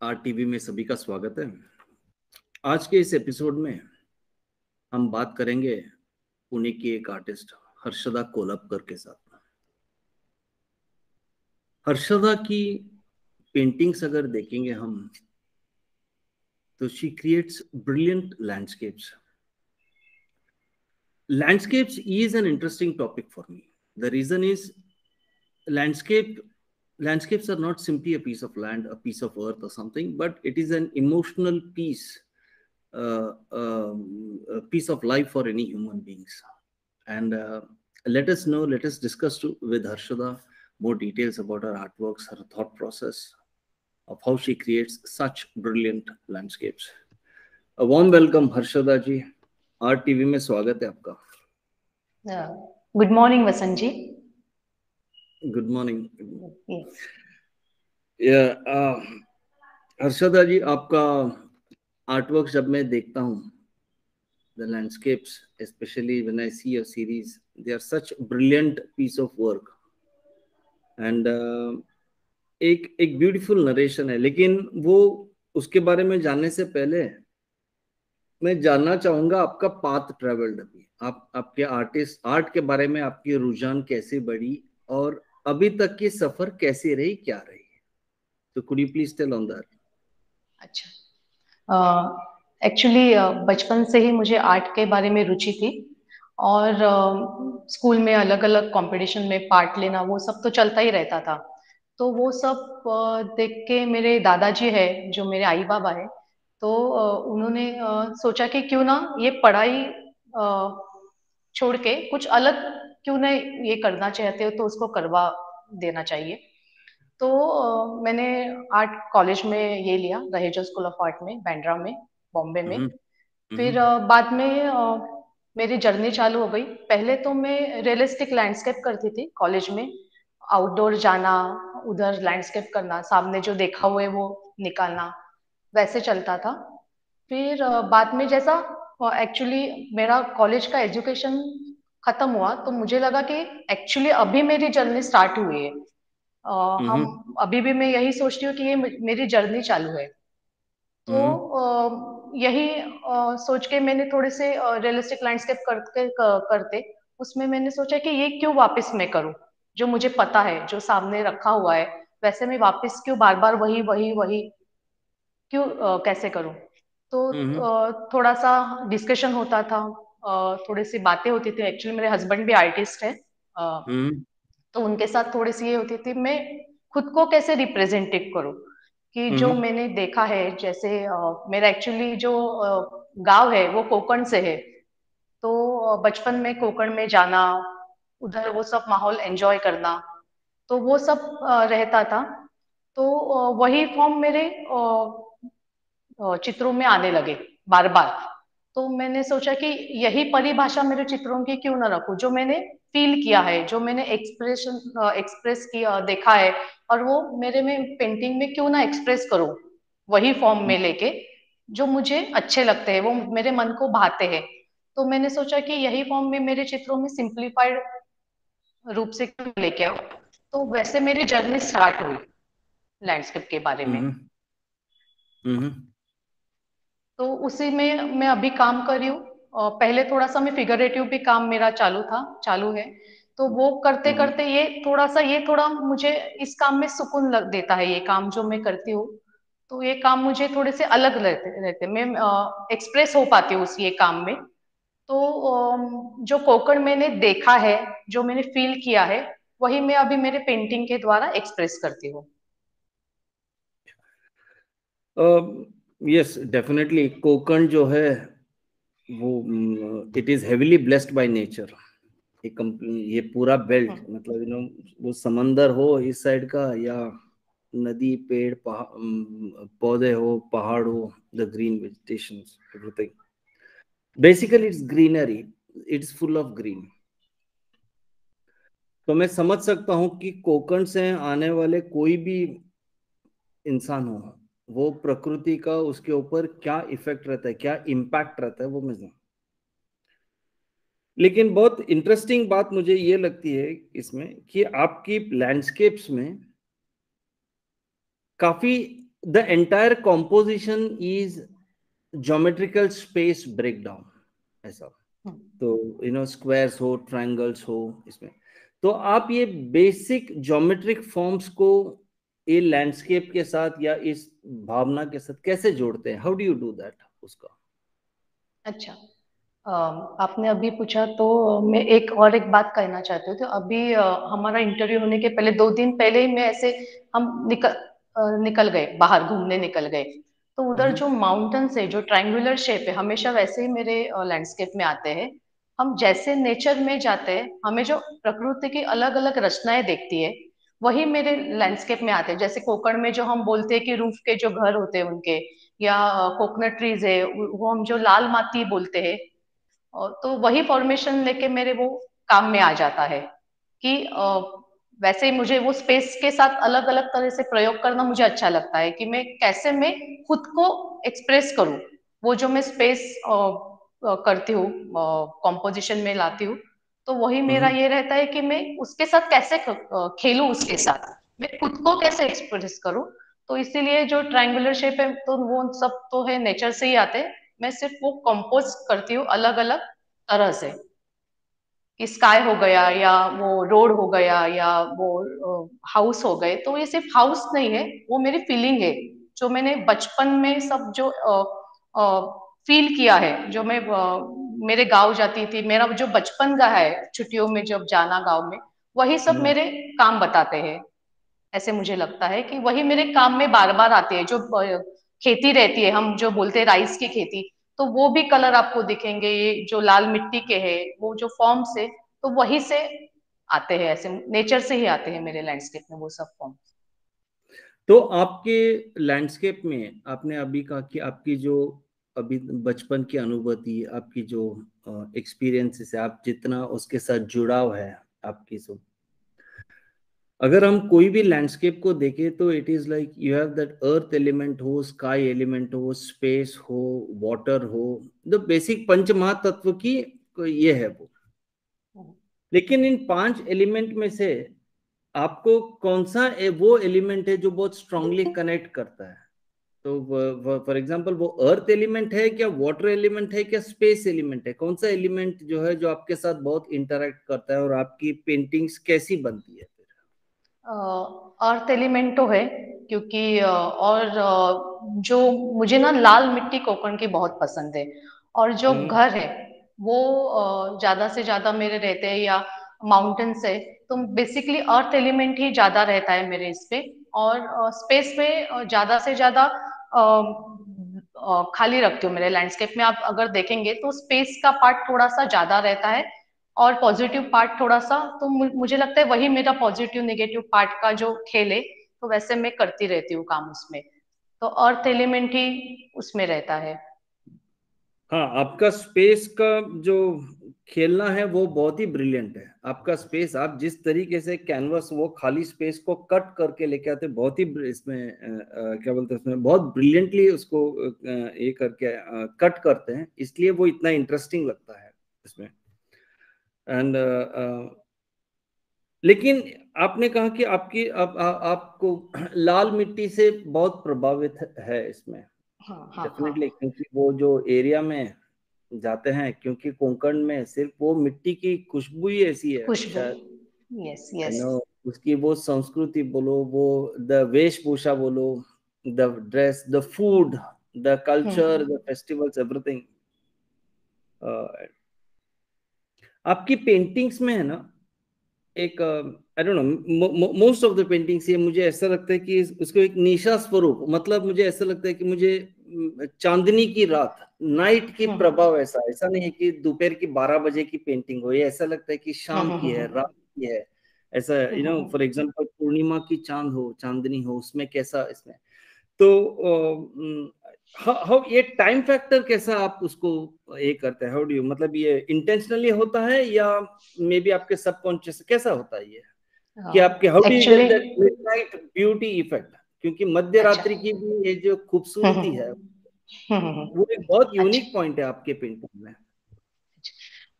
RTV में सभी का स्वागत है। आज के इस एपिसोड में हम बात करेंगे पुणे की एक आर्टिस्ट हर्षदा कोल्हपकर के साथ। हर्षदा की पेंटिंग्स अगर देखेंगे हम तो she creates brilliant landscapes. Landscapes is an interesting topic for me. The reason is landscape landscapes are not simply a piece of land, a piece of earth or something, but it is an emotional piece, a piece of life for any human beings. And let us discuss with Harshada more details about her artworks, her thought process of how she creates such brilliant landscapes. A warm welcome, Harshada ji. RTV में स्वागत है आपका। Good morning Vasant ji. Good morning. Yes. Harshada ji, आपका artwork जब मैं देखता हूँ, the landscapes, especially when I see your series, they are such brilliant piece of work and एक ब्यूटीफुल नरेशन है। लेकिन वो उसके बारे में जानने से पहले मैं जानना चाहूंगा आपका पाथ ट्रेवल्ड। अभी आपके आर्ट के बारे में आपकी रुझान कैसे बढ़ी और अभी तक की सफर कैसे रही, क्या रही? तो could you please tell on that? अच्छा, एक्चुअली बचपन से ही मुझे आर्ट के बारे में रुचि थी और स्कूल में अलग अलग कंपटीशन में पार्ट लेना वो सब तो चलता ही रहता था। तो वो सब देख के मेरे दादाजी है जो मेरे आई बाबा है, तो उन्होंने सोचा कि क्यों ना ये पढ़ाई छोड़ के कुछ अलग क्यों ना ये करना चाहते हो तो उसको करवा देना चाहिए। तो मैंने आर्ट कॉलेज में ये लिया, रहेजा स्कूल ऑफ आर्ट में, बांद्रा में, बॉम्बे में। फिर बाद में मेरी जर्नी चालू हो गई। पहले तो मैं रियलिस्टिक लैंडस्केप करती थी कॉलेज में, आउटडोर जाना, उधर लैंडस्केप करना, सामने जो देखा हुआ है वो निकालना, वैसे चलता था। फिर बाद में जैसा एक्चुअली मेरा कॉलेज का एजुकेशन खत्म हुआ तो मुझे लगा कि एक्चुअली अभी मेरी जर्नी स्टार्ट हुई है। हम अभी भी मैं यही सोचती हूँ कि ये मेरी जर्नी चालू है। तो यही सोच के मैंने थोड़े से रियलिस्टिक लैंडस्केप करते उसमें मैंने सोचा कि ये क्यों वापस मैं करूं, जो मुझे पता है, जो सामने रखा हुआ है, वैसे मैं वापस क्यों बार बार वही वही वही क्यों कैसे करूं। तो थोड़ा सा डिस्कशन होता था, थोड़ी सी बातें होती थी। एक्चुअली मेरे हस्बैंड भी आर्टिस्ट है, तो उनके साथ थोड़ी सी ये होती थी मैं खुद को कैसे रिप्रेजेंटेट करूं कि जो मैंने देखा है। जैसे मेरा एक्चुअली जो गांव है वो कोकण से है, तो बचपन में कोकण में जाना, उधर वो सब माहौल एंजॉय करना, तो वो सब रहता था। तो वही फॉर्म मेरे चित्रों में आने लगे बार बार। तो मैंने सोचा कि यही परिभाषा मेरे चित्रों की क्यों ना रखूं, जो मैंने फील किया है, जो मैंने एक्सप्रेस किया देखा है, और वो मेरे में पेंटिंग में क्यों ना एक्सप्रेस करूं, वही फॉर्म में लेके जो मुझे अच्छे लगते हैं, वो मेरे मन को भाते हैं। तो मैंने सोचा कि यही फॉर्म में मेरे चित्रों में सिंप्लीफाइड रूप से क्यों लेके आओ। तो वैसे मेरी जर्नी स्टार्ट हुई लैंडस्केप के बारे में। तो उसी में मैं अभी काम कर रही हूँ। पहले थोड़ा सा मैं फिगरेटिव भी काम मेरा चालू है। तो वो करते करते ये थोड़ा मुझे इस काम में सुकून लग देता है, ये काम जो मैं करती हूँ। तो ये काम मुझे थोड़े से अलग रहते मैं एक्सप्रेस हो पाती हूँ उस ये काम में। तो जो कोकण मैंने देखा है, जो मैंने फील किया है, वही मैं अभी मेरे पेंटिंग के द्वारा एक्सप्रेस करती हूँ। यस, डेफिनेटली कोकण जो है वो it is heavily blessed by nature. ये पूरा बेल्ट, मतलब वो समंदर हो इस साइड का, या नदी, पेड़, पौधे हो, पहाड़ हो, the green vegetation, everything, basically it's greenery, it's full of green. तो मैं समझ सकता हूं कि कोकण से आने वाले कोई भी इंसान हो, वो प्रकृति का उसके ऊपर क्या इफेक्ट रहता है, क्या इम्पैक्ट रहता है, वो मैं जानूं। लेकिन बहुत इंटरेस्टिंग बात मुझे ये लगती है इसमें कि आपकी लैंडस्केप्स में काफी the entire composition is geometrical space breakdown ऐसा। तो स्क्वायर्स हो, ट्रायंगल्स हो इसमें। तो आप ये बेसिक ज्योमेट्रिक फॉर्म्स को ये लैंडस्केप के साथ या इस भावना के साथ कैसे जोड़ते हैं? How do you do that उसका? अच्छा, आपने अभी पूछा तो मैं एक बात कहना चाहती हूँ। तो अभी हमारा इंटरव्यू होने के पहले 2 दिन पहले ही मैं ऐसे हम निकल गए, बाहर घूमने निकल गए। तो उधर जो माउंटेन्स है, जो ट्रायंगुलर शेप है, हमेशा वैसे ही मेरे लैंडस्केप में आते हैं। हम जैसे नेचर में जाते हैं, हमें जो प्रकृति की अलग अलग रचनाएं देखती है, वही मेरे लैंडस्केप में आते हैं। जैसे कोकण में जो हम बोलते हैं कि रूफ के जो घर होते हैं उनके, या कोकोनट ट्रीज है, वो हम जो लाल माती बोलते हैं, और तो वही फॉर्मेशन लेके मेरे वो काम में आ जाता है कि वैसे ही मुझे वो स्पेस के साथ अलग अलग तरह से प्रयोग करना मुझे अच्छा लगता है कि मैं कैसे मैं खुद को एक्सप्रेस करूं। वो जो मैं स्पेस करती हूँ, कॉम्पोजिशन में लाती हूँ, तो वही मेरा ये रहता है कि मैं उसके साथ कैसे खेलूं, उसके साथ मैं खुद को कैसे एक्सप्रेस करूं। तो इसीलिए जो ट्रायंगुलर शेप है, तो वो सब तो है नेचर से ही आते हैं। मैं सिर्फ वो कंपोज करती हूँ अलग अलग तरह से, कि स्काई हो गया, या वो रोड हो गया, या वो हाउस हो गए। तो ये सिर्फ हाउस नहीं है, वो मेरी फीलिंग है, जो मैंने बचपन में सब जो फील किया है। जो मैं मेरे गांव जाती थी, मेरा जो बचपन का है, छुट्टियों में जब जाना गांव में, वही सब मेरे काम बताते हैं। ऐसे मुझे लगता है कि वही मेरे काम में बार बार आते हैं। जो खेती रहती है, हम जो बोलते हैं राइस की खेती, तो वो भी कलर आपको दिखेंगे, ये जो लाल मिट्टी के है, वो जो फॉर्म से, तो वही से आते हैं, ऐसे नेचर से ही आते हैं मेरे लैंडस्केप में वो सब फॉर्म। तो आपके लैंडस्केप में आपने अभी कहा कि आपकी जो अभी बचपन की अनुभूति, आपकी जो एक्सपीरियंसेस है, आप जितना उसके साथ जुड़ाव है आपकी सब, अगर हम कोई भी लैंडस्केप को देखें तो it is like you have that earth element हो, स्काई एलिमेंट हो, स्पेस हो, वाटर हो, द बेसिक पंच महातत्व की ये है वो। लेकिन इन 5 एलिमेंट में से आपको कौन सा वो एलिमेंट है जो बहुत स्ट्रांगली कनेक्ट करता है? तो फॉर एग्जांपल वो अर्थ एलिमेंट है क्या, वाटर एलिमेंट है क्या, स्पेस एलिमेंट है? कौन सा एलिमेंट जो है जो आपके साथ बहुत इंटरेक्ट करता है और आपकी पेंटिंग्स कैसी बनती है? अर्थ एलिमेंट तो है, क्योंकि और जो मुझे ना लाल मिट्टी कोकण की बहुत पसंद है। और जो हम्म। घर है वो ज्यादा से ज्यादा मेरे रहते हैं, या माउंटेन्स है, तो बेसिकली अर्थ एलिमेंट ही ज्यादा रहता है मेरे इस पे। और स्पेस में ज्यादा से ज्यादा खाली रखती हूँ मेरे लैंडस्केप में। आप अगर देखेंगे तो स्पेस का पार्ट थोड़ा सा ज्यादा रहता है, और पॉजिटिव पार्ट थोड़ा सा। तो मुझे लगता है वही मेरा पॉजिटिव नेगेटिव पार्ट का जो खेल है, तो वैसे मैं करती रहती हूँ काम उसमें। तो अर्थ एलिमेंट ही उसमें रहता है। हाँ, आपका स्पेस का जो खेलना है वो बहुत ही ब्रिलियंट है। आपका स्पेस, आप जिस तरीके से कैनवस वो खाली स्पेस को कट करके लेके आते हैं, बहुत ही इसमें क्या बोलते हैं, उसमें बहुत ब्रिलियंटली उसको ये करके कट करते हैं, इसलिए वो इतना इंटरेस्टिंग लगता है इसमें। एंड लेकिन आपने कहा कि आपको लाल मिट्टी से बहुत प्रभावित है इसमें। हाँ हाँ हाँ। डेफिनेटली, क्योंकि वो जो एरिया में जाते हैं, क्योंकि कोंकण में सिर्फ वो मिट्टी की खुशबू ही ऐसी है खुशबू। शायद। Yes you yes. नो, उसकी वो संस्कृति बोलो, वो द वेशभूषा बोलो, the dress, the food, the culture, the festivals, everything. आपकी पेंटिंग्स में है ना एक, I don't know, most of the paintings, ये मुझे ऐसा लगता है कि उसको एक निशा स्वरूप, मतलब मुझे ऐसा लगता है कि मुझे चांदनी की रात, नाइट की प्रभाव, ऐसा ऐसा नहीं है कि दोपहर की 12 बजे की पेंटिंग हो, ये ऐसा लगता है कि शाम की है, रात की है। ऐसा फॉर एग्जांपल पूर्णिमा की चांद हो, चांदनी हो, उसमें कैसा इसमें। तो हाउ ये टाइम फैक्टर कैसा आप उसको ये करते हैं? हाउ डू यू, मतलब ये इंटेंशनली होता है या मे बी आपके सबकॉन्शियस कैसा होता है ये, कि आपके how do you get actually. That midnight beauty effect? क्योंकि मध्य अच्छा। रात्रि की भी ये जो खूबसूरती है वो एक बहुत अच्छा। यूनिक पॉइंट है आपके पेंटिंग में।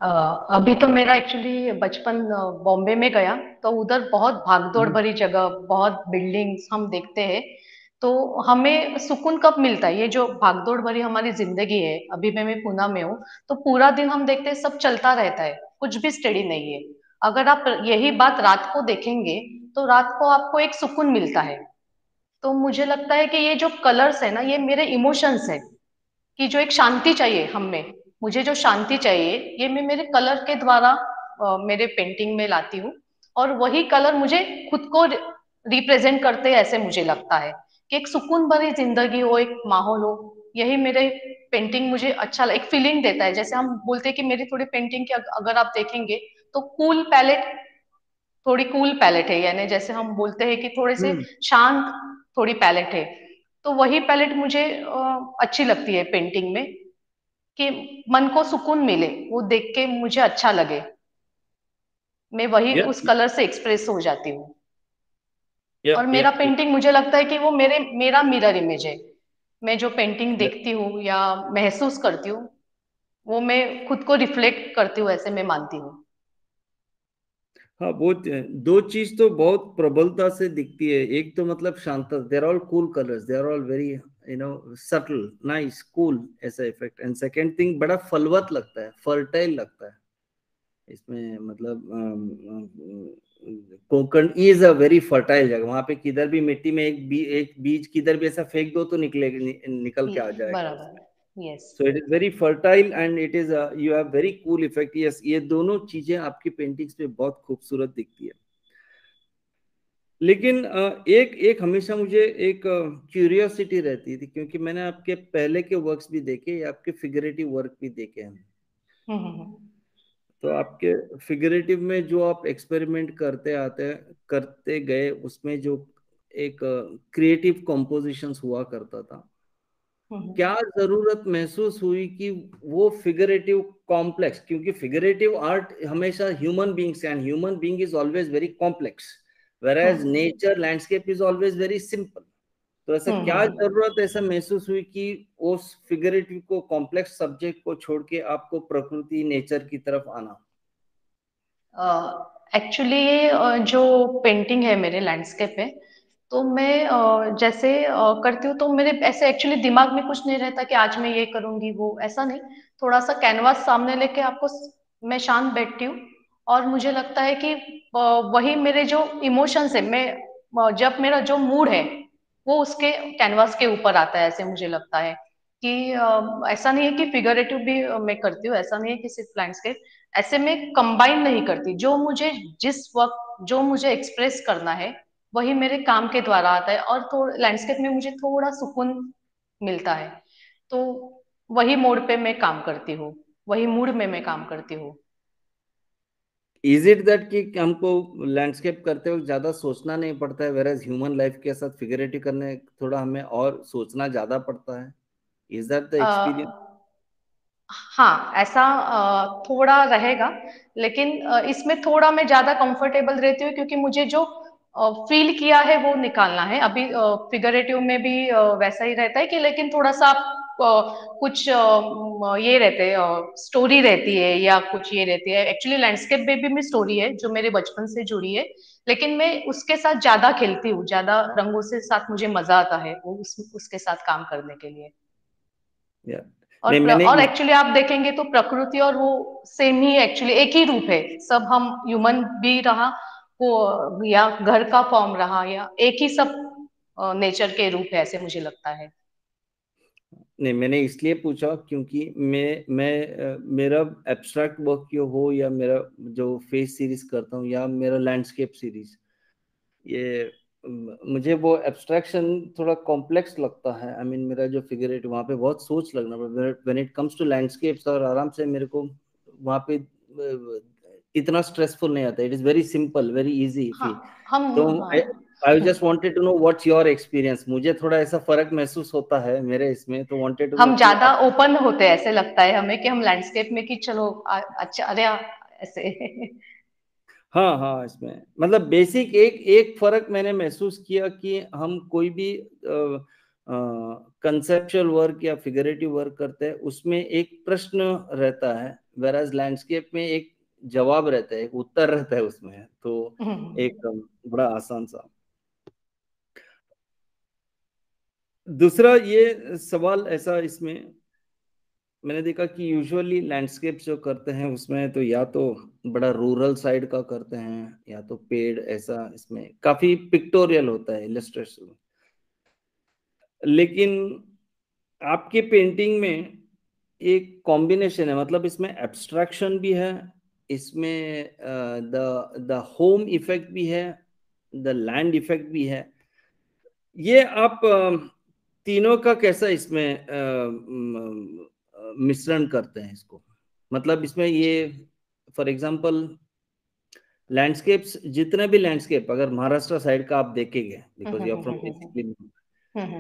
अ, अभी तो मेरा एक्चुअली बचपन बॉम्बे में गया, तो उधर बहुत भागदौड़ भरी जगह, बहुत बिल्डिंग्स हम देखते हैं। तो हमें सुकून कब मिलता है? ये जो भागदौड़ भरी हमारी जिंदगी है, अभी मैं पुणे में हूँ, तो पूरा दिन हम देखते हैं सब चलता रहता है, कुछ भी स्टडी नहीं है। अगर आप यही बात रात को देखेंगे, तो रात को आपको एक सुकून मिलता है। तो मुझे लगता है कि ये जो कलर्स है ना, ये मेरे इमोशंस है, कि जो एक शांति चाहिए हम में, मुझे जो शांति चाहिए, ये मैं मेरे कलर के द्वारा मेरे पेंटिंग में लाती हूँ। और वही कलर मुझे खुद को रिप्रेजेंट करते हैं, ऐसे मुझे लगता है कि एक सुकून भरी जिंदगी हो, एक माहौल हो। यही मेरे पेंटिंग मुझे अच्छा एक फीलिंग देता है। जैसे हम बोलते हैं कि मेरी थोड़ी पेंटिंग की अगर आप देखेंगे, तो कूल पैलेट, थोड़ी कूल पैलेट है, यानी जैसे हम बोलते हैं कि थोड़े से हम्म। शांत थोड़ी पैलेट है। तो वही पैलेट मुझे अच्छी लगती है पेंटिंग में, कि मन को सुकून मिले, वो देख के मुझे अच्छा लगे, मैं वही या उस कलर से एक्सप्रेस हो जाती हूँ। या और या मेरा पेंटिंग मुझे लगता है कि वो मेरा मिरर इमेज है। मैं जो पेंटिंग या देखती हूँ या महसूस करती हूँ, वो मैं खुद को रिफ्लेक्ट करती हूँ, ऐसे मैं मानती हूँ। हाँ, वो दो चीज तो बहुत प्रबलता से दिखती है। एक तो मतलब शांता, there all cool colours, there all very subtle, nice, cool, ऐसा इफेक्ट। एंड सेकेंड थिंग, बड़ा फलवत लगता है, फर्टाइल लगता है इसमें। मतलब Konkan is a very fertile जगह। वहां पे किधर भी मिट्टी में एक बीज किधर भी ऐसा फेंक दो तो निकलेगा, निकल के आ जाएगा उसमें। बराबर, yes. So it is very fertile and it is you have very cool effect. Yes, ये दोनों चीजें आपकी पेंटिंग्स पे बहुत खूबसूरत दिखती है। लेकिन एक एक हमेशा मुझे एक क्यूरियोसिटी रहती थी, क्योंकि मैंने आपके पहले के वर्क्स भी देखे, आपके फिगरेटिव वर्क भी देखे हैं। हम्म। तो आपके फिगरेटिव में जो आप एक्सपेरिमेंट करते गए, उसमें जो एक क्रिएटिव कॉम्पोजिशंस हुआ करता था, क्या हम्म। जरूरत महसूस हुई कि वो फिगरेटिव कॉम्प्लेक्स, क्योंकि फिगरेटिव आर्ट हमेशा human beings, and human being is always very complex, whereas hmm. Nature landscape is always very simple. तो ऐसा क्या हम्म। जरूरत ऐसा महसूस हुई कि उस फिगरेटिव को, कॉम्प्लेक्स सब्जेक्ट को छोड़ के आपको प्रकृति, नेचर की तरफ आना? एक्चुअली जो पेंटिंग है मेरे लैंडस्केप पे, तो मैं जैसे करती हूँ, तो मेरे ऐसे एक्चुअली दिमाग में कुछ नहीं रहता कि आज मैं ये करूंगी वो, ऐसा नहीं। थोड़ा सा कैनवास सामने लेके मैं शांत बैठती हूँ, और मुझे लगता है कि वही मेरे जो इमोशंस है, मैं जब मेरा जो मूड है, वो उसके कैनवास के ऊपर आता है, ऐसे मुझे लगता है कि ऐसा नहीं है कि फिगरेटिव भी मैं करती हूँ, ऐसा नहीं है कि सिर्फ लैंडस्केप। ऐसे में कंबाइन नहीं करती, जो मुझे जिस वक्त जो मुझे एक्सप्रेस करना है, वही मेरे काम के द्वारा आता है। और थोड़ा लैंडस्केप में मुझे थोड़ा सुकून मिलता है, तो वही मोड पे मैं काम करती हूँ, वही मूड में मैं काम करती हूँ। इज इट दैट कि हमको लैंडस्केप करते वक्त ज्यादा सोचना नहीं पड़ता है, वेरएज ह्यूमन लाइफ के साथ फिगरेटिव करने थोड़ा हमें और सोचना ज्यादा पड़ता है? Is that the experience? हाँ, ऐसा थोड़ा रहेगा, लेकिन इसमें थोड़ा मैं ज्यादा कंफर्टेबल रहती हूँ, क्योंकि मुझे जो फील किया है वो निकालना है। अभी फिगरेटिव में भी वैसा ही रहता है कि, लेकिन थोड़ा सा कुछ ये रहते हैं, स्टोरी रहती है या कुछ ये रहती है। एक्चुअली लैंडस्केप में भी स्टोरी है जो मेरे बचपन से जुड़ी है, लेकिन मैं उसके साथ ज्यादा खेलती हूँ, ज्यादा रंगों से साथ मुझे मजा आता है वो उसके साथ काम करने के लिए। या नहीं, और एक्चुअली आप देखेंगे तो प्रकृति और वो सेम ही, एक्चुअली एक ही रूप है। सब हम ह्यूमन भी रहा, वो या घर का फॉर्म रहा, या एक ही सब नेचर के रूप है, ऐसे मुझे लगता है। नहीं, मैंने इसलिए पूछा क्योंकि मेरा एब्स्ट्रैक्ट वर्क जो हो, या मेरा जो फेस सीरीज करता हूँ, या मेरा लैंडस्केप सीरीज, ये मुझे वो एब्स्ट्रैक्शन थोड़ा कॉम्प्लेक्स लगता है। आई मीन मेरा जो फिगरेट, वहाँ पे बहुत सोच लगना पड़ता है। When it comes to landscapes, और आराम से मेरे को वहाँ पे इतना स्ट्रेसफुल नहीं आता। It is very simple, very easy हाँ, फी। हम तो हाँ। I just wanted to know what's your experience. मुझे थोड़ा ऐसा फर्क महसूस होता है मेरे इसमें, तो वांटेड टू नो हम कि ज्यादा आप। ओपन होते हैं, ऐसे लगता है हमें कि हम लैंडस्केप में कि चलो अच्छा, अरे ऐसे। हाँ हाँ, इसमें मतलब बेसिक एक एक फर्क मैंने महसूस किया कि हम कोई भी कंसेप्चुअल वर्क या फिगरेटिव वर्क करते हैं, उसमें एक प्रश्न रहता है, वेराज लैंडस्केप में एक जवाब रहता है, एक उत्तर रहता है उसमें। तो एक बड़ा आसान सा। दूसरा ये सवाल ऐसा, इसमें मैंने देखा कि यूजुअली लैंडस्केप जो करते हैं उसमें तो या तो बड़ा रूरल साइड का करते हैं, या तो पेड़ ऐसा, इसमें काफी पिक्टोरियल होता है, इलस्ट्रेशन। लेकिन आपके पेंटिंग में एक कॉम्बिनेशन है, मतलब इसमें एब्स्ट्रैक्शन भी है, इसमें द होम इफेक्ट भी है, द लैंड इफेक्ट भी है। ये आप तीनों का कैसा इसमें मिश्रण करते हैं इसको? मतलब इसमें ये फॉर एग्जांपल लैंडस्केप्स, जितने भी लैंडस्केप अगर महाराष्ट्र साइड का आप देखेंगे, because you are from basically,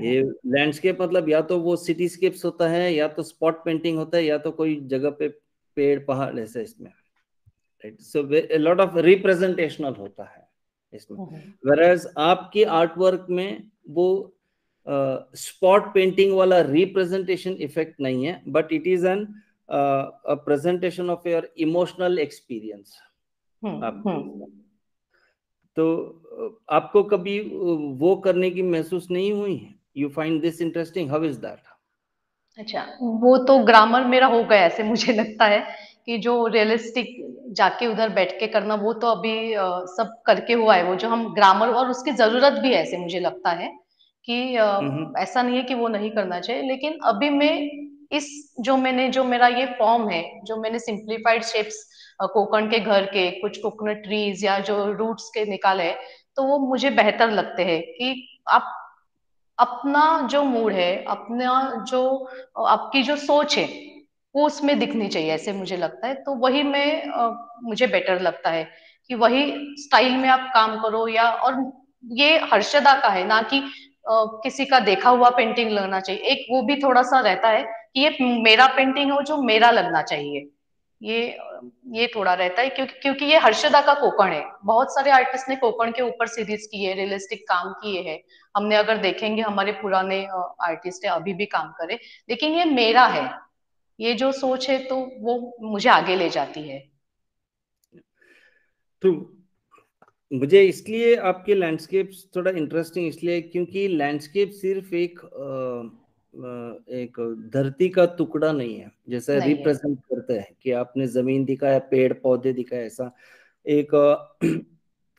ये लैंडस्केप मतलब या तो वो सिटीस्केप्स होता है, या तो स्पॉट पेंटिंग होता है, या तो कोई जगह पे पेड़ पहाड़ ऐसे इसमें, right? So lot of representational होता है इसमें। वेराज आपकी आर्ट वर्क में वो स्पॉट पेंटिंग वाला रिप्रेजेंटेशन इफेक्ट नहीं है, but it is an presentation of your emotional experience. तो आपको कभी वो करने की महसूस नहीं हुई? You find this interesting, how is that? अच्छा, वो तो ग्रामर मेरा हो गया ऐसे मुझे लगता है कि जो रियलिस्टिक जाके उधर बैठ के करना वो तो अभी सब करके हुआ है, वो जो हम ग्रामर और उसकी जरूरत भी है ऐसे मुझे लगता है कि ऐसा नहीं है कि वो नहीं करना चाहिए, लेकिन अभी मैं इस जो मेरा ये फॉर्म है, जो मैंने सिंप्लीफाइड शेप्स कोकण के घर के कुछ कोकोनट ट्रीज या जो रूट्स के निकाले, तो वो मुझे बेहतर लगते हैं कि आप अपना जो मूड है, अपना जो आपकी जो सोच है, वो उसमें दिखनी चाहिए ऐसे मुझे लगता है। तो वही मुझे बेटर लगता है कि वही स्टाइल में आप काम करो, या और ये हर्षदा का है ना कि किसी का देखा हुआ पेंटिंग लगना चाहिए, एक वो भी थोड़ा सा रहता है कि ये मेरा पेंटिंग हो जो मेरा लगना चाहिए। ये ये थोड़ा रहता है क्योंकि ये हर्षदा का कोकण है, बहुत सारे आर्टिस्ट ने कोकण के ऊपर सीरीज की है, रियलिस्टिक काम किए हैं। हमने अगर देखेंगे हमारे पुराने आर्टिस्ट है अभी भी काम करे, लेकिन ये मेरा है, ये जो सोच है तो वो मुझे आगे ले जाती है। तो मुझे इसलिए आपके लैंडस्केप्स थोड़ा इंटरेस्टिंग इसलिए क्योंकि लैंडस्केप सिर्फ एक धरती का टुकड़ा नहीं है जैसा नहीं है। रिप्रेजेंट करते हैं कि आपने जमीन दिखाया, पेड़ पौधे दिखाया, ऐसा एक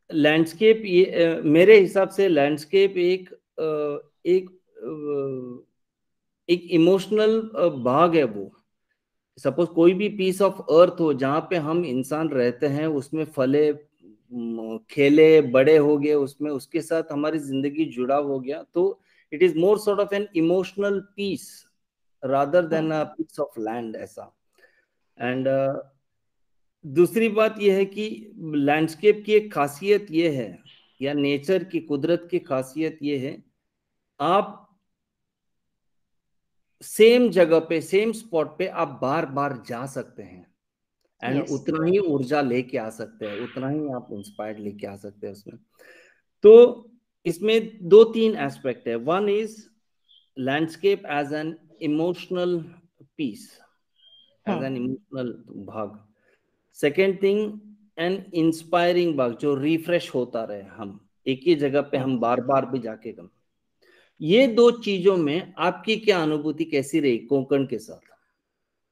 लैंडस्केप। ये मेरे हिसाब से लैंडस्केप एक एक इमोशनल भाग है वो। सपोज कोई भी पीस ऑफ अर्थ हो जहां पे हम इंसान रहते हैं, उसमें फले खेले बड़े हो गए, उसमें उसके साथ हमारी जिंदगी जुड़ा हो गया, तो it is more sort of an emotional piece rather than a piece of land, ऐसा। एंड दूसरी बात यह है कि लैंडस्केप की एक खासियत यह है, या नेचर की, कुदरत की खासियत यह है, आप सेम जगह पे, सेम स्पॉट पे आप बार बार जा सकते हैं, एंड यस। उतना ही ऊर्जा लेके आ सकते हैं, उतना ही आप इंस्पायर्ड लेके आ सकते हैं उसमें। तो इसमें दो तीन एस्पेक्ट है। One is landscape as an emotional piece, as an emotional भाग। सेकेंड थिंग, एन इंस्पायरिंग भाग जो रिफ्रेश होता रहे, हम एक ही जगह पे हम बार बार भी जाके कम। ये दो चीजों में आपकी क्या अनुभूति कैसी रही कोंकण के साथ?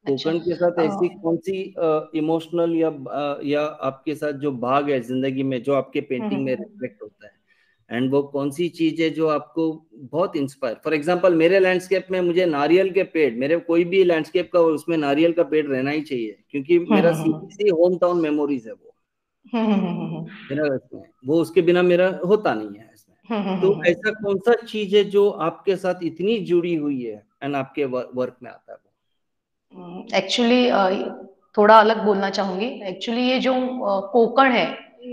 अच्छा। कोकण के साथ ऐसी कौन सी इमोशनल या आपके साथ जो भाग है जिंदगी में जो आपके पेंटिंग में रिफ्लेक्ट होता है, एंड वो कौन सी चीज है जो आपको बहुत इंस्पायर? फॉर एग्जांपल मेरे लैंडस्केप में मुझे नारियल के पेड़, मेरे कोई भी लैंडस्केप का उसमें नारियल का पेड़ रहना ही चाहिए, क्योंकि मेरा सीधी सी होम टाउन मेमोरीज है वो मेरा इसमें, वो उसके बिना मेरा होता नहीं है इसमें। तो ऐसा कौन सा चीज है जो आपके साथ इतनी जुड़ी हुई है एंड आपके वर्क में आता है वो? एक्चुअली थोड़ा अलग बोलना चाहूंगी। एक्चुअली ये जो कोकण है,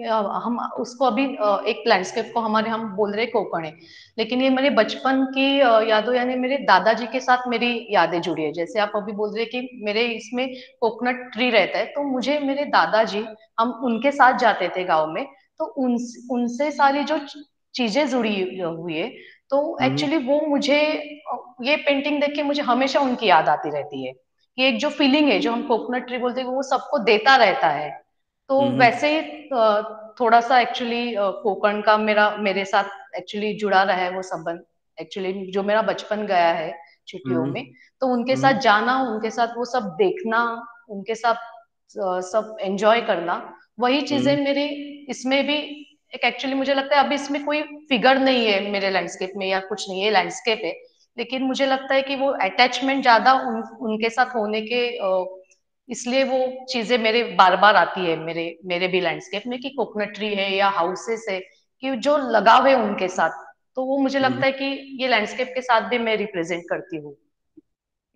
हम उसको अभी एक लैंडस्केप को हमारे हम बोल रहे कोकण है, लेकिन ये मेरे बचपन की यादों, यानी मेरे दादाजी के साथ मेरी यादें जुड़ी है। जैसे आप अभी बोल रहे कि मेरे इसमें कोकोनट ट्री रहता है, तो मुझे मेरे दादाजी, हम उनके साथ जाते थे गाँव में, तो उनसे सारी जो चीजें जुड़ी हुई है, तो हम्म एक्चुअली वो मुझे ये पेंटिंग देख के मुझे हमेशा उनकी याद आती रहती है कि एक जो फीलिंग है जो हम कोकोनट ट्री बोलते हैं वो सबको देता रहता है। तो हम्म वैसे ही थोड़ा सा एक्चुअली कोकण का मेरे साथ एक्चुअली जुड़ा रहा है वो संबंध। एक्चुअली जो मेरा बचपन गया है छुट्टियों हम्म में, तो उनके हम्म साथ जाना, उनके साथ वो सब देखना, उनके साथ सब एंजॉय करना, वही चीजें हम्म मेरे इसमें भी एक, एक्चुअली मुझे लगता है अभी इसमें कोई फिगर नहीं है मेरे लैंडस्केप में या कुछ नहीं है, लैंडस्केप है, लेकिन मुझे लगता है कि वो अटैचमेंट ज्यादा उनके साथ होने के इसलिए वो चीजें मेरे बार बार आती है मेरे मेरे भी लैंडस्केप में, कि कोकोनट ट्री है या हाउसेस है, कि जो लगाव है उनके साथ, तो वो मुझे हम्म लगता है कि ये लैंडस्केप के साथ भी मैं रिप्रेजेंट करती हूँ,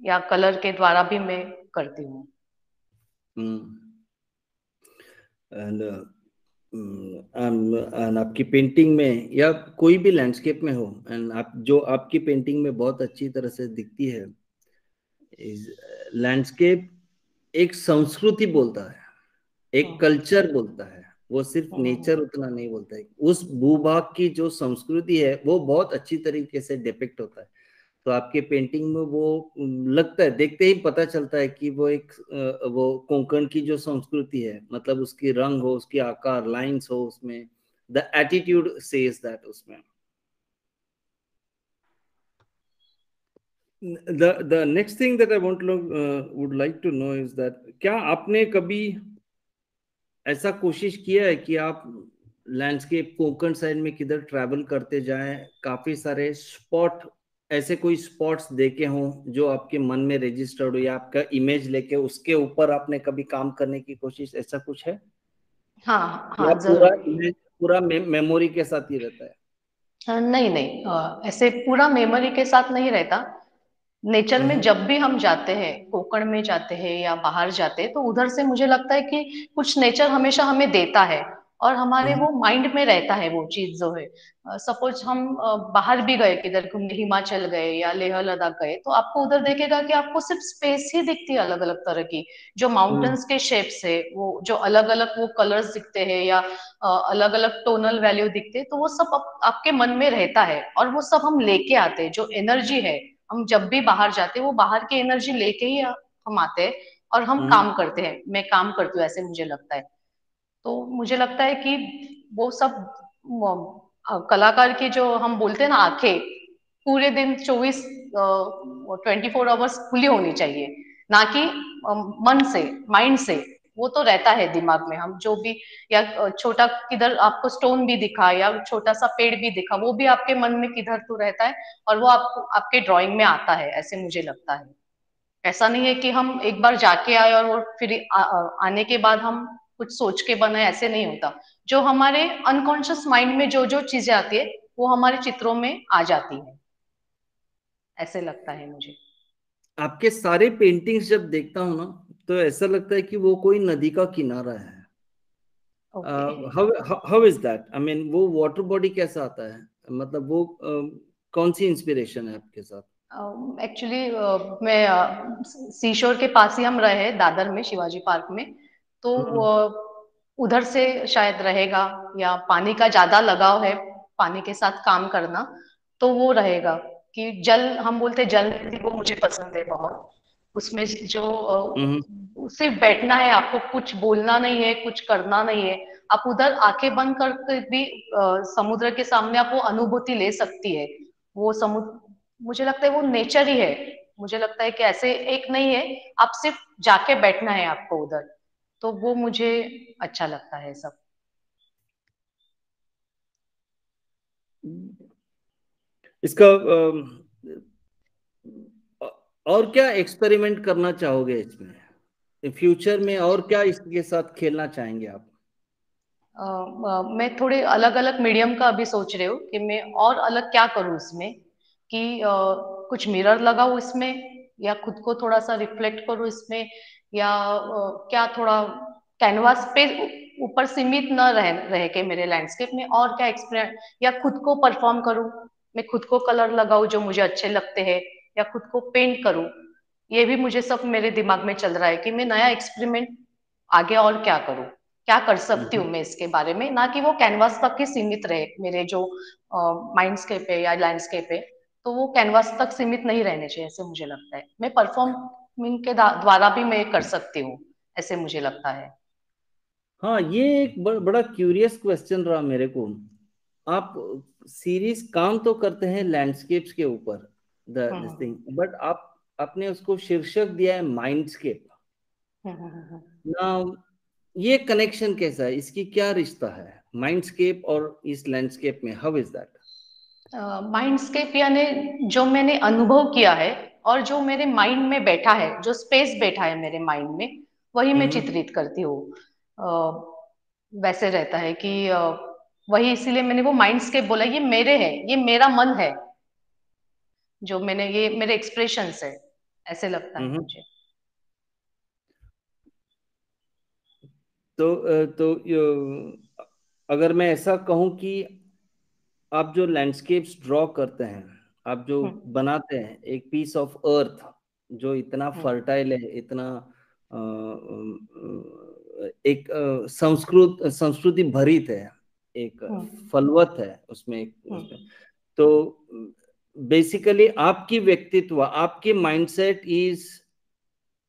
या कलर के द्वारा भी मैं करती हूँ। एंड एंड आपकी पेंटिंग में या कोई भी लैंडस्केप में हो, एंड आप जो आपकी पेंटिंग में बहुत अच्छी तरह से दिखती है, इज लैंडस्केप एक संस्कृति बोलता है, एक हम्म कल्चर बोलता है। वो सिर्फ हम्म नेचर उतना नहीं बोलता है, उस भूभाग की जो संस्कृति है वो बहुत अच्छी तरीके से डिपिक्ट होता है। तो आपके पेंटिंग में वो लगता है, देखते ही पता चलता है कि वो एक वो कोंकण की जो संस्कृति है, मतलब उसकी रंग हो, उसकी आकार, लाइंस हो उसमें, द एटीट्यूड सेज दैट उसमें। The next thing that I want would like to know is that, क्या आपने कभी ऐसा कोशिश किया है कि आप लैंडस्केप कोंकण साइड में किधर ट्रैवल करते जाएं, काफी सारे स्पॉट, ऐसे कोई स्पॉट्स देखे हों जो आपके मन में रजिस्टर्ड हो, या आपका इमेज लेके उसके ऊपर आपने कभी काम करने की कोशिश, ऐसा कुछ है? हाँ या हाँ पूरा जरूर। इमेज पूरा मेमोरी के साथ ही रहता है? नहीं नहीं, ऐसे पूरा मेमोरी के साथ नहीं रहता। नेचर में हम्म जब भी हम जाते हैं, कोकण में जाते हैं या बाहर जाते हैं, तो उधर से मुझे लगता है कि कुछ नेचर हमेशा हमें देता है, और हमारे हम्म वो माइंड में रहता है वो चीज जो है। सपोज हम बाहर भी गए किधर घूमने, हिमाचल गए या लेह लद्दाख गए, तो आपको उधर देखेगा कि आपको सिर्फ स्पेस ही दिखती है अलग अलग तरह की, जो हम्म माउंटेन्स के शेप्स है, वो जो अलग अलग वो कलर्स दिखते हैं, या अलग अलग टोनल वैल्यू दिखते हैं, तो वो सब आपके मन में रहता है, और वो सब हम लेके आते हैं, जो एनर्जी है, हम जब भी बाहर जाते हैं वो बाहर की एनर्जी लेके ही हम आते हैं, और हम हम्म काम करते हैं, मैं काम करती हूँ ऐसे मुझे लगता है। तो मुझे लगता है कि वो सब कलाकार की जो हम बोलते हैं ना आंखें, पूरे दिन 24 24 आवर्स खुली होनी चाहिए, ना कि मन से, माइंड से। वो तो रहता है दिमाग में, हम जो भी, या छोटा किधर आपको स्टोन भी दिखा या छोटा सा पेड़ भी दिखा, वो भी आपके मन में किधर तो रहता है, और वो आपको आपके ड्राइंग में आता है, ऐसे मुझे लगता है। ऐसा नहीं है कि हम एक बार जाके आए और वो फिर आने के बाद हम कुछ सोच के बनाए, ऐसे नहीं होता। जो हमारे अनकॉन्शियस माइंड में जो जो चीजें आती है, वो हमारे चित्रों में आ जाती है, ऐसे लगता है मुझे। आपके सारे पेंटिंग्स जब देखता हूँ ना, तो ऐसा लगता है कि वो कोई नदी का किनारा है। Okay. How is that? I mean वो वाटर बॉडी कैसा आता है, मतलब वो कौन सी इंस्पिरेशन है आपके साथ? एक्चुअली मैं सीशोर के पास ही हम रहे हैं, दादर में, शिवाजी पार्क में, तो हम्म उधर से शायद रहेगा, या पानी का ज्यादा लगाव है, पानी के साथ काम करना, तो वो रहेगा कि जल, हम बोलते जल नदी, वो मुझे पसंद है बहुत। उसमें जो हम्म सिर्फ बैठना है, आपको कुछ बोलना नहीं है, कुछ करना नहीं है, आप उधर आंखें बंद करके भी समुद्र के सामने आप वो अनुभूति ले सकती है। वो समुद्र, मुझे लगता है वो नेचर ही है, मुझे लगता है कि ऐसे एक नहीं है, आप सिर्फ जाके बैठना है आपको उधर, तो वो मुझे अच्छा लगता है सब। इसका और क्या एक्सपेरिमेंट करना चाहोगे इसमें फ्यूचर में, और क्या इसके साथ खेलना चाहेंगे आप? मैं थोड़े अलग अलग मीडियम का अभी सोच रही हूँ कि मैं और अलग क्या करूँ इसमें, कि कुछ मिरर लगाऊं इसमें, या खुद को थोड़ा सा रिफ्लेक्ट करूँ इसमें, या क्या थोड़ा कैनवास पे ऊपर सीमित न रह के मेरे लैंडस्केप में और क्या एक्सपेरिमेंट, या खुद को परफॉर्म करूँ, मैं खुद को कलर लगाऊं जो मुझे अच्छे लगते हैं, या खुद को पेंट करूँ। ये भी मुझे सब मेरे दिमाग में चल रहा है कि मैं नया एक्सपेरिमेंट आगे और क्या करूँ, क्या कर सकती हूँ मैं इसके बारे में, ना कि वो कैनवास तक ही सीमित रहे मेरे जो माइंडस्केप है या लैंडस्केप है, तो वो कैनवास तक सीमित नहीं रहने चाहिए, ऐसे मुझे लगता है। मैं परफॉर्मिंग के द्वारा भी मैं कर सकती हूँ, ऐसे मुझे लगता है। हाँ, ये एक बड़ा क्यूरियस क्वेश्चन रहा मेरे को, आप सीरीज काम तो करते हैं लैंडस्केप्स के ऊपर, the hmm this hmm thing, but आप आपने उसको शीर्षक दिया है माइंडस्केप। हम्म। ना, ये कनेक्शन कैसा है, इसकी क्या रिश्ता है माइंडस्केप और इस लैंडस्केप में, हाउ इज दैट? माइंडस्केप यानी जो मैंने अनुभव किया है और जो मेरे माइंड में बैठा है, जो स्पेस बैठा है मेरे माइंड में, वही मैं हम्म चित्रित करती हूँ। वैसे रहता है कि वही, इसीलिए मैंने वो माइंडस्केप बोला। ये मेरे है, ये मेरा मन है, जो मैंने, ये मेरे एक्सप्रेशंस है, ऐसे लगता है हम्म। मुझे। अगर मैं ऐसा कहूं कि आप जो लैंडस्केप्स ड्रॉ करते हैं, आप जो हम्म बनाते हैं एक पीस ऑफ अर्थ जो इतना हम्म फर्टाइल है, इतना एक संस्कृति भरित है, एक हम्म फलवत है उसमें, उसमें। हम्म। तो बेसिकली आपकी व्यक्तित्व, आपकी माइंडसेट इज,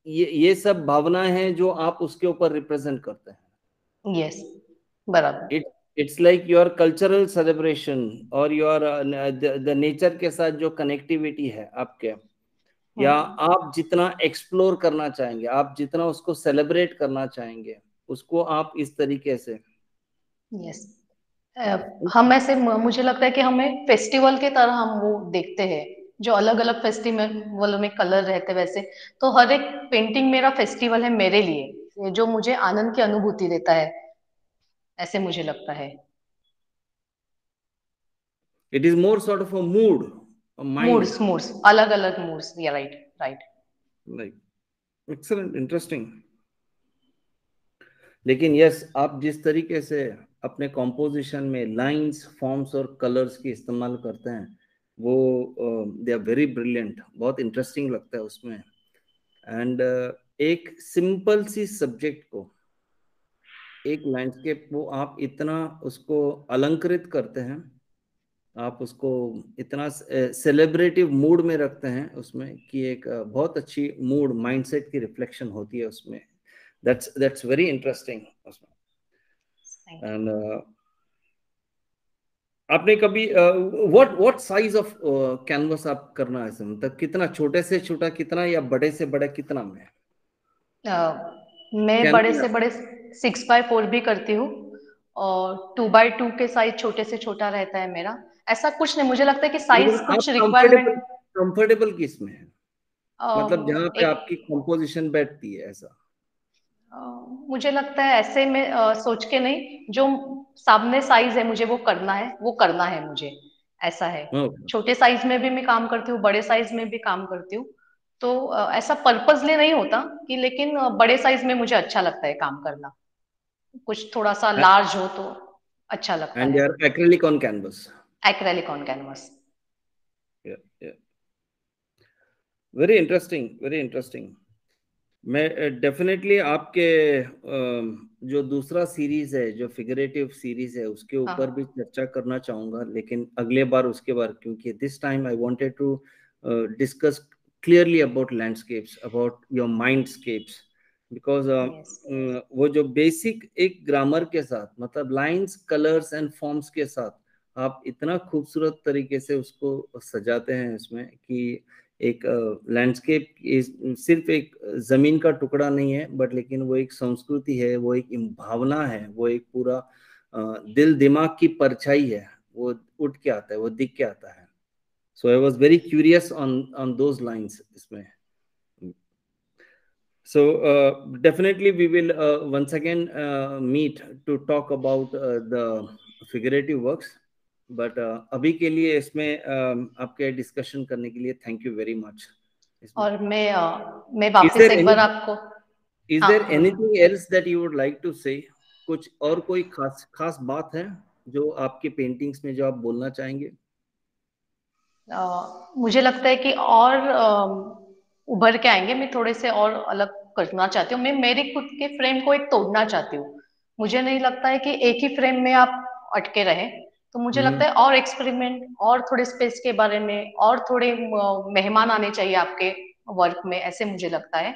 ये सब भावनाएं हैं जो आप उसके ऊपर रिप्रेजेंट करते हैं। यस, बराबर। It it's like your cultural celebration और योर द नेचर के साथ जो कनेक्टिविटी है आपके, या हम्म। आप जितना एक्सप्लोर करना चाहेंगे, आप जितना उसको सेलिब्रेट करना चाहेंगे, उसको आप इस तरीके से। यस। हम ऐसे, मुझे लगता है कि हमें फेस्टिवल के तरह हम वो देखते हैं, जो अलग अलग फेस्टिवल में कलर रहते हैं वैसे। तो हर एक पेंटिंग मेरा फेस्टिवल है मेरे लिए, ये जो मुझे आनंद की अनुभूति देता है, ऐसे मुझे लगता है। It is more sort of a mood, a mind, moods, moods, अलग अलग मूड्स, या right, right. Like, excellent, interesting. लेकिन यस, आप जिस तरीके से अपने कॉम्पोजिशन में लाइंस, फॉर्म्स और कलर्स की इस्तेमाल करते हैं, वो दे आर वेरी ब्रिलियंट, बहुत इंटरेस्टिंग लगता है उसमें। एंड एक सिंपल सी सब्जेक्ट को, एक लैंडस्केप को आप इतना उसको अलंकृत करते हैं, आप उसको इतना सेलिब्रेटिव मूड में रखते हैं उसमें, कि एक बहुत अच्छी मूड माइंडसेट की रिफ्लेक्शन होती है उसमें। दैट्स वेरी इंटरेस्टिंग उसमें। Thank you. एंड आपने कभी व्हाट साइज ऑफ कैनवस आप करना है, मतलब कितना, छोटे से छोटा कितना, या बड़े से बड़ा कितना में? मैं बड़े कैनवस, से बड़े 6x4 भी करती हूँ, और 2x2 के साइज छोटे से छोटा रहता है मेरा। ऐसा कुछ नहीं, मुझे लगता है कि साइज लेकिन आप कुछ कंफर्टेबल, रिक्वायरमेंट। कंफर्टेबल किस में है, मतलब जहां पे एक, आपकी कंपोजिशन बैठती है ऐसा? अ, मुझे लगता है ऐसे में सोच के नहीं, जो सामने साइज है मुझे वो करना है, वो करना है मुझे, ऐसा है। ओके। छोटे साइज में भी मैं काम करती हूँ, बड़े साइज में भी काम करती हूँ। तो ऐसा पर्पजली नहीं होता कि, लेकिन बड़े साइज में मुझे अच्छा लगता है काम करना, कुछ थोड़ा सा लार्ज हो तो अच्छा लगता एंड है। They are acrylic on canvas? Acrylic on canvas. Very interesting, very interesting. मैं डेफिनेटली आपके जो दूसरा सीरीज है, जो फिगरेटिव सीरीज है, उसके ऊपर भी हाँ। चर्चा करना चाहूंगा, लेकिन अगले बार उसके बार, क्योंकि this time I wanted to discuss clearly about landscapes, about your mindscapes, because yes. वो जो बेसिक एक ग्रामर के साथ, मतलब लाइंस, कलर्स एंड फॉर्म्स के साथ आप इतना खूबसूरत तरीके से उसको सजाते हैं इसमें, कि एक लैंडस्केप सिर्फ एक जमीन का टुकड़ा नहीं है, बट लेकिन वो एक संस्कृति है, वो एक भावना है, वो एक पूरा दिल दिमाग की परछाई है, वो उठ के आता है, वो दिख के आता है। So I was very curious on those lines इसमें। So definitely we will once again meet to talk about the figurative works. But अभी के लिए इसमें आपके डिस्कशन करने के लिए थैंक यू वेरी मच इसमें। और मैं Is वापस there एक any, बार आपको। is there हाँ, बोलिए। anything else that you would like to say? कुछ और कोई खास खास बात है जो आपकी पेंटिंग्स में जो आप बोलना चाहेंगे? मुझे लगता है कि और उभर के आएंगे, मैं थोड़े से और अलग करना चाहती हूँ। मैं मेरे खुद के फ्रेम को एक तोड़ना चाहती हूँ। मुझे नहीं लगता है कि एक ही फ्रेम में आप अटके रहे। तो मुझे लगता हम्म। है और एक्सपेरिमेंट, और थोड़े स्पेस के बारे में, और थोड़े मेहमान आने चाहिए आपके वर्क में, ऐसे मुझे लगता है।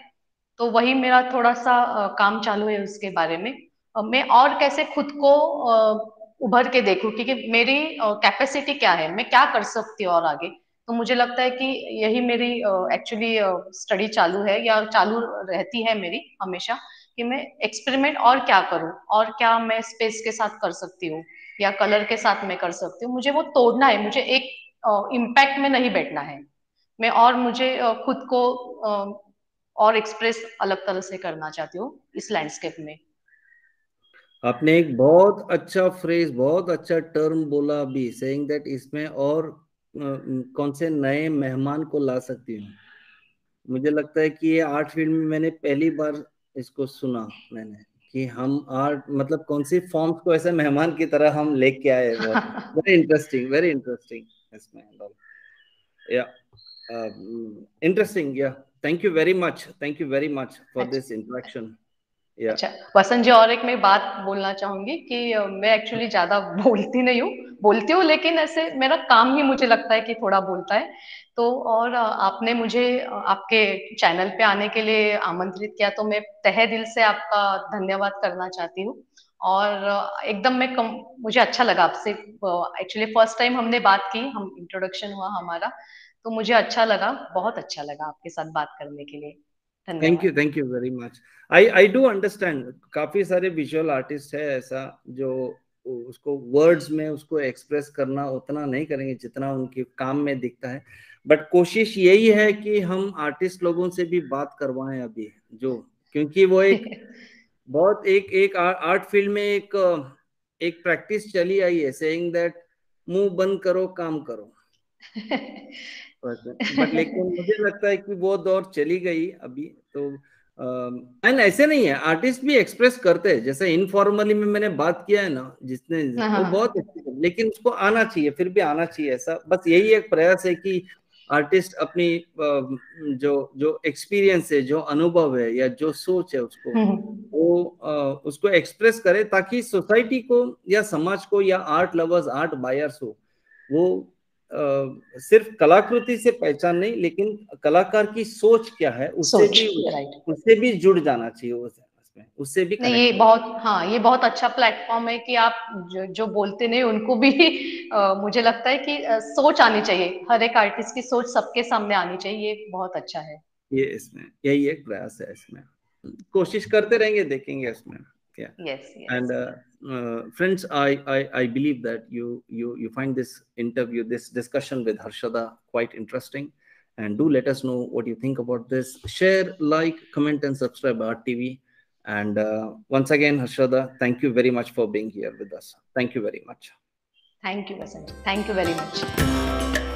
तो वही मेरा थोड़ा सा काम चालू है उसके बारे में। मैं और कैसे खुद को उभर के देखूं कि मेरी कैपेसिटी क्या है, मैं क्या कर सकती हूँ और आगे। तो मुझे लगता है कि यही मेरी एक्चुअली स्टडी चालू है या चालू रहती है मेरी हमेशा, कि मैं एक्सपेरिमेंट और क्या करूं, और क्या मैं स्पेस के साथ कर सकती हूँ या कलर के साथ मैं कर सकती हूँ। मुझे वो तोड़ना है, मुझे एक इम्पैक्ट में नहीं बैठना है मैं, और मुझे खुद को और एक्सप्रेस अलग तरह से करना चाहती हूँ इस लैंडस्केप में। आपने एक बहुत अच्छा फ्रेज, बहुत अच्छा टर्म बोला अभी, सेइंग दैट इसमें और कौन से नए मेहमान को ला सकती हूँ। मुझे लगता है कि ये आर्ट फील्ड में मैंने पहली बार इसको सुना मैंने, कि हम आर्ट मतलब कौन सी फॉर्म्स को ऐसे मेहमान की तरह हम लेके आए। बहुत वेरी इंटरेस्टिंग, वेरी इंटरेस्टिंग इसमें। या इंटरेस्टिंग, या thank you very much, thank you very much for अच्छा, दिस इंटरेक्शन। या अच्छा वसंत जी, और एक मैं बात बोलना चाहूंगी कि मैं एक्चुअली ज्यादा बोलती नहीं हूँ, बोलती हूँ लेकिन ऐसे मेरा काम ही मुझे लगता है कि थोड़ा बोलता है। तो और आपने मुझे आपके चैनल पे आने के लिए आमंत्रित किया, तो मैं तहे दिल से आपका धन्यवाद करना चाहती हूँ। और एकदम मुझे अच्छा लगा आपसे, एक्चुअली फर्स्ट टाइम हमने बात की, हम इंट्रोडक्शन हुआ हमारा, तो मुझे अच्छा लगा, बहुत अच्छा लगा आपके साथ बात करने के लिए। धन्यवाद। Thank you very much. I do understand, काफी सारे विजुअल आर्टिस्ट है ऐसा जो उसको वर्ड्स में उसको एक्सप्रेस करना उतना नहीं करेंगे जितना उनके काम में दिखता है। बट कोशिश यही है कि हम आर्टिस्ट लोगों से भी बात करवाएं अभी, जो क्योंकि वो एक बहुत एक एक आर्ट फील्ड में एक प्रैक्टिस चली आई है, सेइंग दैट मुंह बंद करो काम करो। बट लेकिन मुझे लगता है कि वो दौर चली गई अभी तो। एंड ऐसे नहीं है, आर्टिस्ट भी एक्सप्रेस करते हैं, जैसे इनफॉर्मली में मैंने बात किया है ना, जिसने वो बहुत हाँ, अच्छी है, लेकिन उसको आना चाहिए, फिर भी आना चाहिए ऐसा। बस यही एक प्रयास है कि आर्टिस्ट अपनी जो जो एक्सपीरियंस है, जो अनुभव है या जो सोच है उसको वो उसको एक्सप्रेस करे, ताकि सोसाइटी को या समाज को या आर्ट लवर्स, आर्ट बायर्स हो, वो सिर्फ कलाकृति से पहचान नहीं, लेकिन कलाकार की सोच क्या है सोच, राइट। उससे भी जुड़ जाना चाहिए, उससे भी नहीं, कनेक्ट ये हो। बहुत, हाँ ये बहुत अच्छा प्लेटफॉर्म है कि आप जो बोलते नहीं उनको भी मुझे लगता है कि सोच आनी चाहिए, हर एक आर्टिस्ट की सोच सबके सामने आनी चाहिए, ये बहुत अच्छा है। ये इसमें यही एक प्रयास है, इसमें कोशिश करते रहेंगे, देखेंगे इसमें क्या। Yes, yes. And friends, I believe that you find this interview, this discussion with Harshada quite interesting, and do let us know what you think about this. Share, like, comment, and subscribe Art TV. And once again, Harshada, thank you very much for being here with us. Thank you very much. Thank you Vasant, thank you very much.